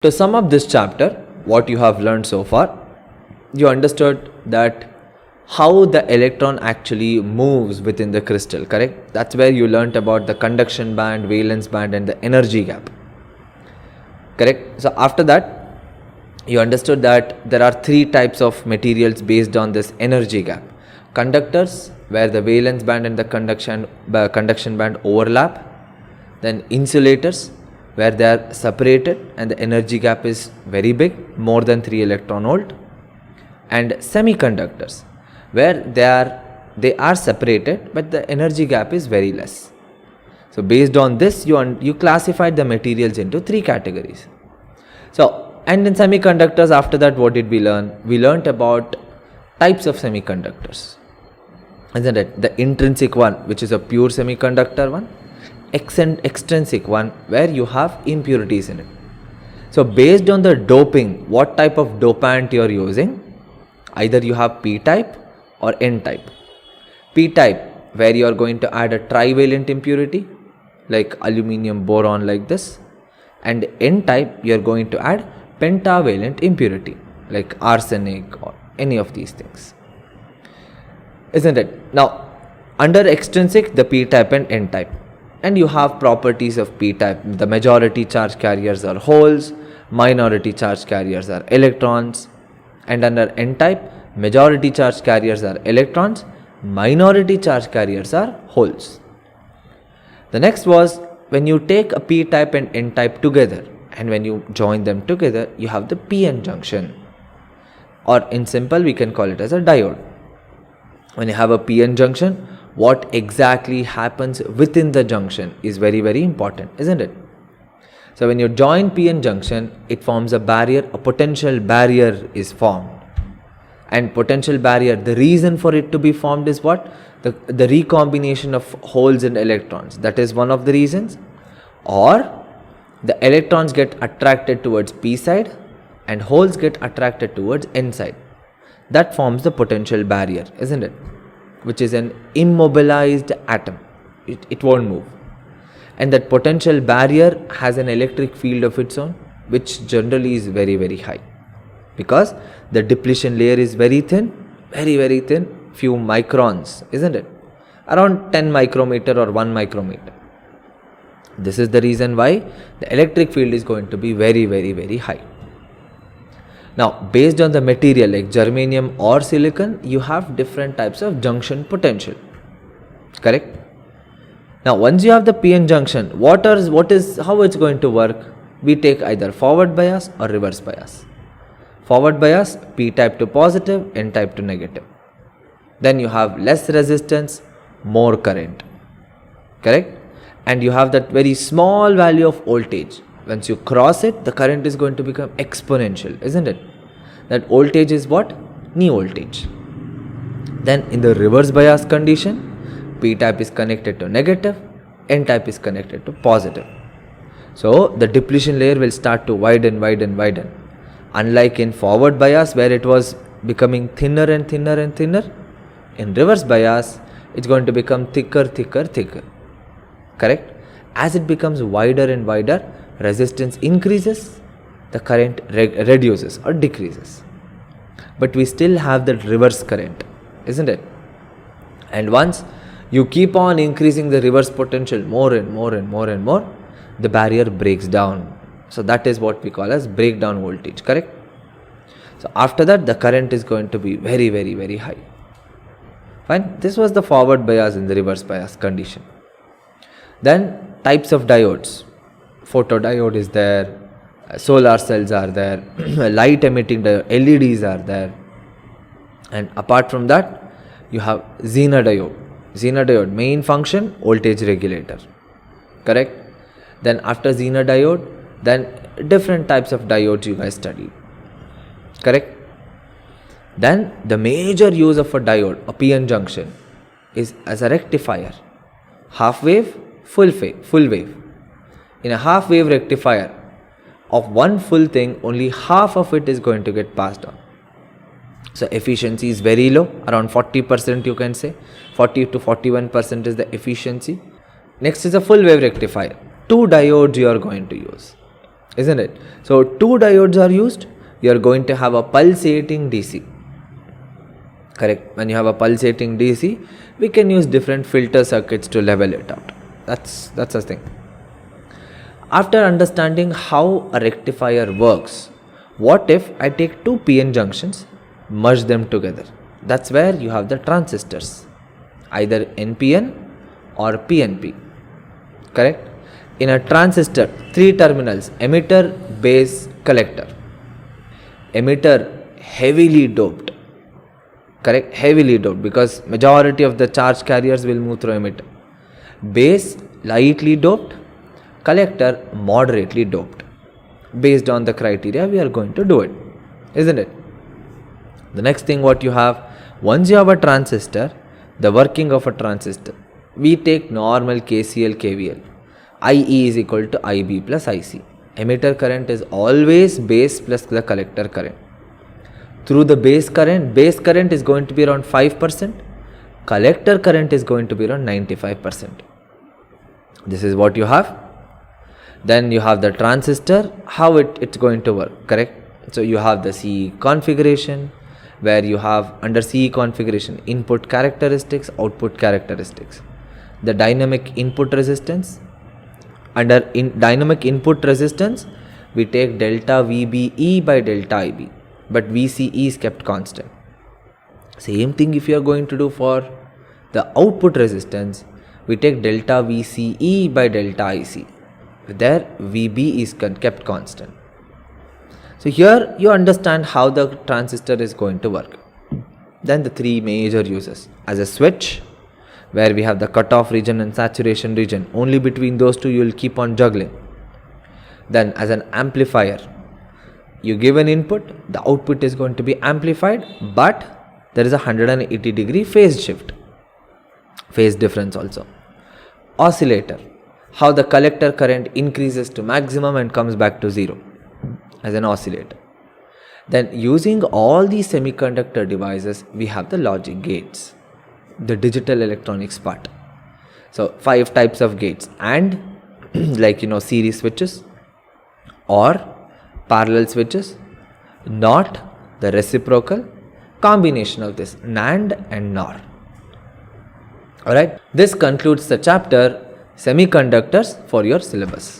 To sum up this chapter, what you have learned so far, you understood that how the electron actually moves within the crystal, correct? That's where you learnt about the conduction band, valence band and the energy gap, correct? So after that, you understood that there are three types of materials based on this energy gap. Conductors, where the valence band and the conduction band overlap. Then insulators, where they are separated and the energy gap is very big, more than 3 electron volt. And semiconductors, where they are separated but the energy gap is very less. So based on this, you classified the materials into 3 categories. So, and in semiconductors, after that, what did we learn? We learnt about types of semiconductors, isn't it? The intrinsic one, which is a pure semiconductor one, extrinsic one, where you have impurities in it. So based on the doping, what type of dopant you are using, either you have p-type or n-type. P-type, where you are going to add a trivalent impurity like aluminum boron like this, and n-type you are going to add pentavalent impurity like arsenic or any of these things, isn't it? Now under extrinsic, the p-type and n-type, and you have properties of p-type. The majority charge carriers are holes, minority charge carriers are electrons, and under n-type, majority charge carriers are electrons, minority charge carriers are holes. The next was, when you take a p-type and n-type together and when you join them together, you have the p-n junction, or in simple we can call it as a diode. When you have a p-n junction, what exactly happens within the junction is very, very important, isn't it? So when you join p-n junction, it forms a barrier, a potential barrier is formed. And potential barrier, the reason for it to be formed is what? The recombination of holes and electrons. That is one of the reasons. Or the electrons get attracted towards p side and holes get attracted towards n side. That forms the potential barrier, isn't it? Which is an immobilized atom. It won't move. And that potential barrier has an electric field of its own, which generally is very, very high, because the depletion layer is very thin, very, very thin, few microns, isn't it? Around 10 micrometer or 1 micrometer. This is the reason why the electric field is going to be very, very, very high. Now, based on the material like germanium or silicon, you have different types of junction potential, correct? Now, once you have the p-n junction, how it's going to work? We take either forward bias or reverse bias. Forward bias, p-type to positive, n-type to negative. Then you have less resistance, more current, correct? And you have that very small value of voltage. Once you cross it, the current is going to become exponential, isn't it? That voltage is what? New voltage. Then in the reverse bias condition, p-type is connected to negative, n-type is connected to positive. So the depletion layer will start to widen. Unlike in forward bias, where it was becoming thinner and thinner and thinner, in reverse bias, it's going to become thicker, correct? As it becomes wider and wider, resistance increases, the current reduces or decreases. But we still have that reverse current, isn't it? And once you keep on increasing the reverse potential more and more, the barrier breaks down. So that is what we call as breakdown voltage, correct? So after that, the current is going to be very, very, very high. Fine. This was the forward bias in the reverse bias condition. Then types of diodes. Photodiode is there, solar cells are there, light emitting diode, LEDs are there. And apart from that, you have Zener diode. Zener diode, main function, voltage regulator, correct? Then after Zener diode, then different types of diodes you guys studied, correct? Then the major use of a diode, a p-n junction, is as a rectifier. Half wave, full wave. In a half wave rectifier, of one full thing, only half of it is going to get passed on. So efficiency is very low, around 40% you can say, 40 to 41% is the efficiency. Next is a full wave rectifier. 2 diodes you are going to use, isn't it? So two diodes are used. You are going to have a pulsating DC. Correct. When you have a pulsating DC, we can use different filter circuits to level it out. That's the thing. After understanding how a rectifier works, what if I take two PN junctions, merge them together? That's where you have the transistors, either NPN or PNP. Correct? In a transistor, three terminals: emitter, base, collector. Emitter heavily doped. Correct? Heavily doped, because majority of the charge carriers will move through emitter. Base lightly doped, collector moderately doped. Based on the criteria, we are going to do it, isn't it? The next thing what you have, once you have a transistor, the working of a transistor, we take normal KCL, KVL. IE is equal to IB plus IC. Emitter current is always base plus the collector current. Through the base current is going to be around 5%. Collector current is going to be around 95%. This is what you have. Then you have the transistor, how it's going to work, correct? So you have the CE configuration, where you have under CE configuration input characteristics, output characteristics. The dynamic input resistance. Under dynamic input resistance, we take delta VBE by delta IB, but VCE is kept constant. Same thing if you are going to do for the output resistance, we take delta VCE by delta IC. There VB is kept constant. So here you understand how the transistor is going to work. Then the three major uses: as a switch, where we have the cutoff region and saturation region, only between those two you will keep on juggling. Then as an amplifier, you give an input, the output is going to be amplified, but there is a 180-degree phase shift, phase difference also. Oscillator, how the collector current increases to maximum and comes back to zero as an oscillator. Then using all these semiconductor devices, we have the logic gates, the digital electronics part. So 5 types of gates, and like series switches or parallel switches, not the reciprocal, combination of this NAND and NOR. Alright, this concludes the chapter Semiconductors for your syllabus.